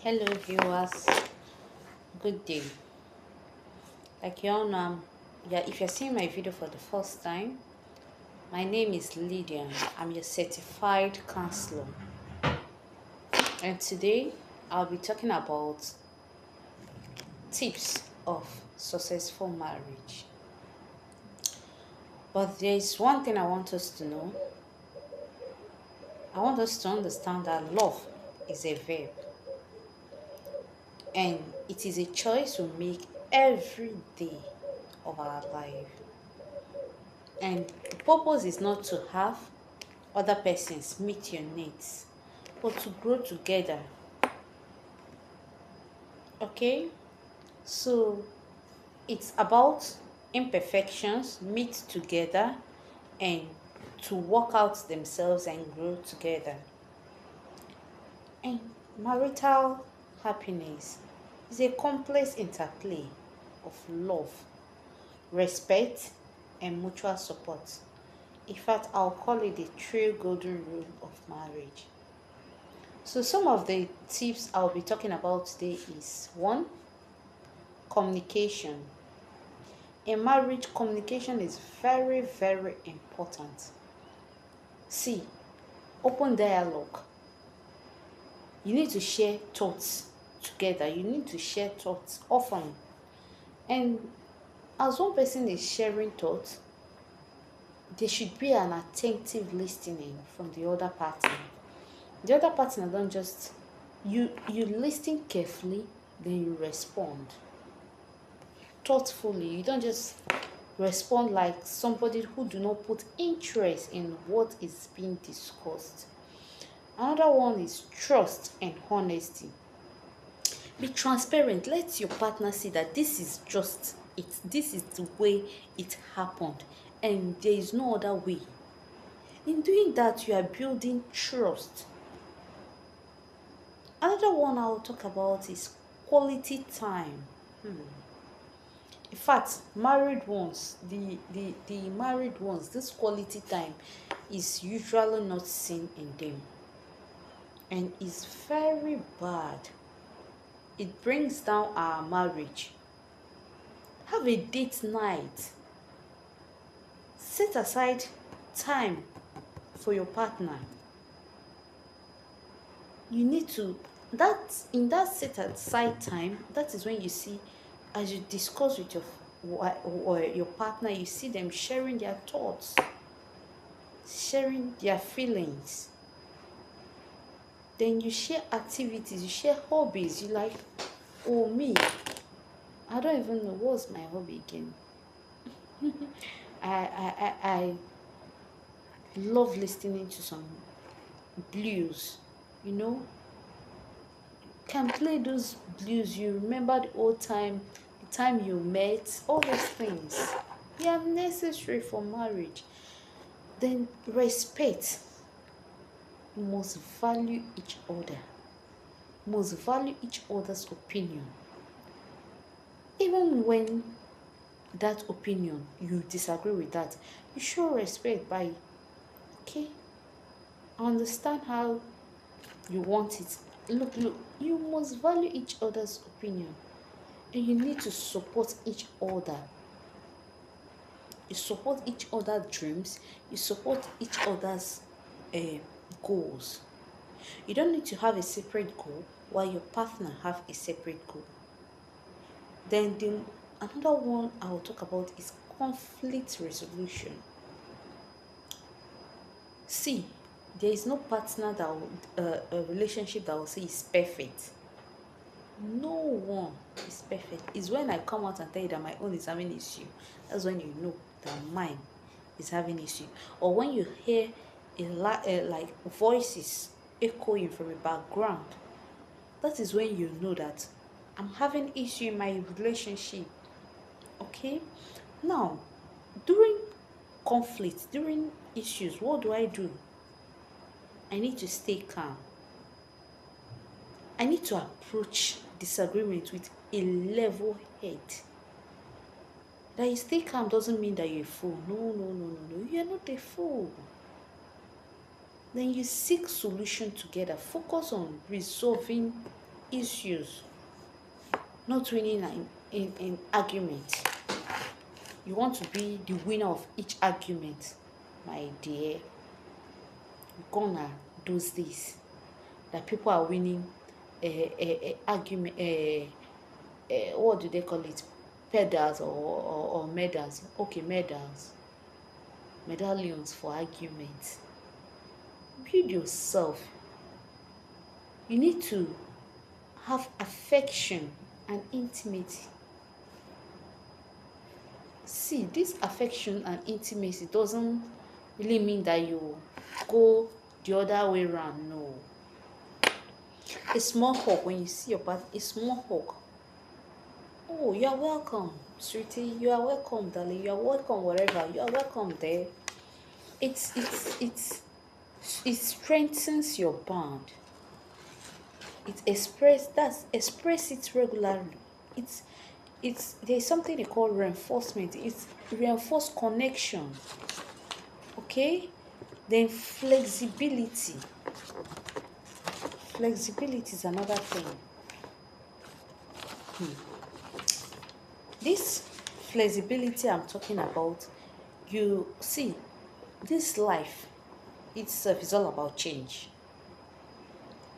Hello, viewers. Good day. Like you all know, yeah, if you're seeing my video for the first time, my name is Lydia. I'm your certified counselor, and today I'll be talking about tips of successful marriage. But there is one thing I want us to know. I want us to understand that love is a verb, and it is a choice we make every day of our life. And the purpose is not to have other persons meet your needs, but to grow together. Okay? So it's about imperfections meet together and to work out themselves and grow together. And marital happiness is a complex interplay of love, respect, and mutual support. In fact, I'll call it the three golden rule of marriage. So some of the tips I'll be talking about today is one, communication. In marriage, communication is very, very important. See, open dialogue. You need to share thoughts together. You need to share thoughts often. And as one person is sharing thoughts, there should be an attentive listening from the other party. The other partner don't just you listen carefully, then you respond thoughtfully. You don't just respond like somebody who do not put interest in what is being discussed. Another one is trust and honesty. Be transparent. Let your partner see that this is just it. This is the way it happened, and there is no other way. In doing that, you are building trust. Another one I'll talk about is quality time. In fact, married ones, the married ones, this quality time is usually not seen in them, and is very bad. It brings down our marriage. Have a date night. Set aside time for your partner. You need to that in that set aside time, that is when you see, as you discuss with or your partner, you see them sharing their thoughts, sharing their feelings. Then you share activities, you share hobbies. You like, oh me, I don't even know what's my hobby again. I love listening to some blues, you know. Can play those blues. You remember the old time, the time you met, all those things. They are necessary for marriage. Then respect. You must value each other. You must value each other's opinion. Even when that opinion you disagree with that, you show respect by, okay, I understand how you want it. Look, you must value each other's opinion, and you need to support each other. You support each other's dreams, you support each other's uh, goals. You don't need to have a separate goal while your partner have a separate goal. Then another one I will talk about is conflict resolution. See, there is no partner that will, a relationship that will say is perfect. No one is perfect. It's when I come out and tell you that my own is having issue. That's when you know that mine is having issue. Or when you hear like voices echoing from a background, that is when you know that I'm having issue in my relationship. Okay? Now, during conflict, during issues, what do? I need to stay calm. I need to approach disagreement with a level head. That you stay calm doesn't mean that you're a fool. No. You're not a fool. Then you seek solution together. Focus on resolving issues, not winning in argument. You want to be the winner of each argument, my dear. Gonna those days that people are winning argument, what do they call it, pedals or medals, okay, medals, medallions for arguments. Build yourself. You need to have affection and intimacy. See, this affection and intimacy doesn't really mean that you go the other way around. No. A small hug when you see your partner, a small hug. Oh, you are welcome, sweetie. You are welcome, darling. You are welcome wherever. You are welcome there. It strengthens your bond. Express it regularly. It's there's something they call reinforcement. It's reinforced connection. Okay? Then flexibility. Flexibility is another thing. This flexibility I'm talking about, you see, this life itself is all about change.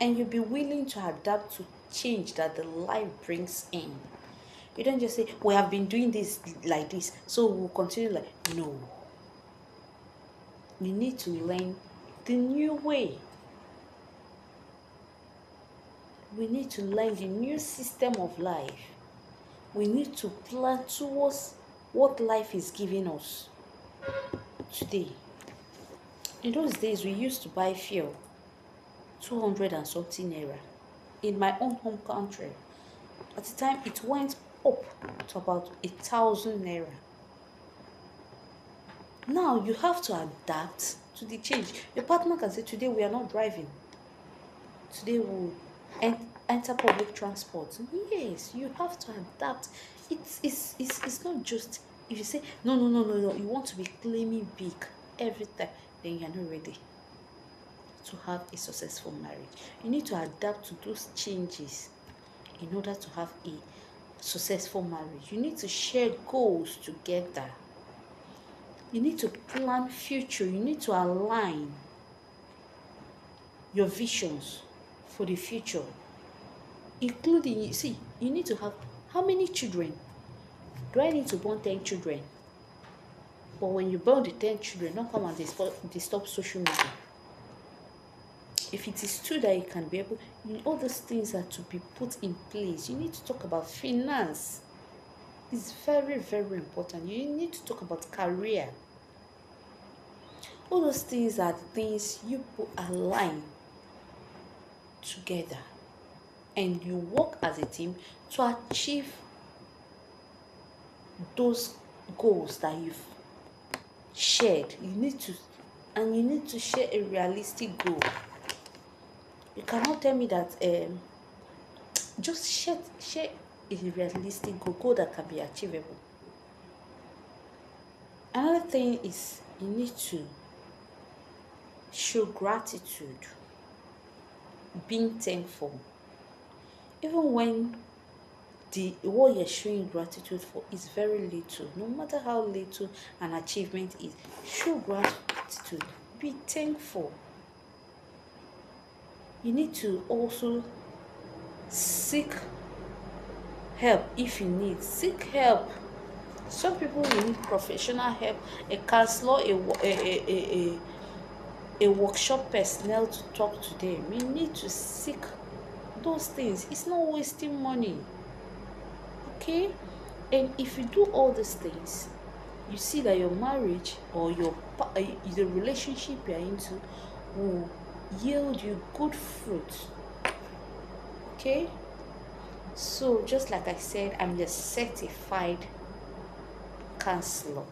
And you'll be willing to adapt to change that the life brings in. You don't just say, we have been doing this like this, so we'll continue like, no. You need to learn the new way. We need to learn the new system of life. We need to plan towards what life is giving us today. In those days, we used to buy fuel 200 and something naira in my own home country. At the time, it went up to about 1,000 naira. Now you have to adapt to the change. Your partner can say, today we are not driving. Today we'll enter public transport. Yes, you have to adapt. It's not just if you say no, you want to be claiming big every time, then you're not ready to have a successful marriage. You need to adapt to those changes in order to have a successful marriage. You need to share goals together. You need to plan future. You need to align your visions for the future, including, you see, you need to have, how many children? Do I need to born 10 children? But when you born the 10 children, don't come and disturb social media. If it is true that you can be able, all those things are to be put in place. You need to talk about finance. It's very, very important. You need to talk about career. All those things are the things you put align together, and you work as a team to achieve those goals that you've shared. You need to share a realistic goal. You cannot tell me that just share a realistic goal that can be achievable. Another thing is you need to show gratitude, being thankful, even when what you're showing gratitude for is very little. No matter how little an achievement is, show gratitude, be thankful. You need to also seek help if you need. Seek help. Some people will need professional help, a counselor, a workshop personnel to talk to them. You need to seek those things. It's not wasting money. Okay? And if you do all these things, you see that your marriage or the relationship you're into will yield you good fruit. Okay? So just like I said, I'm the certified counselor.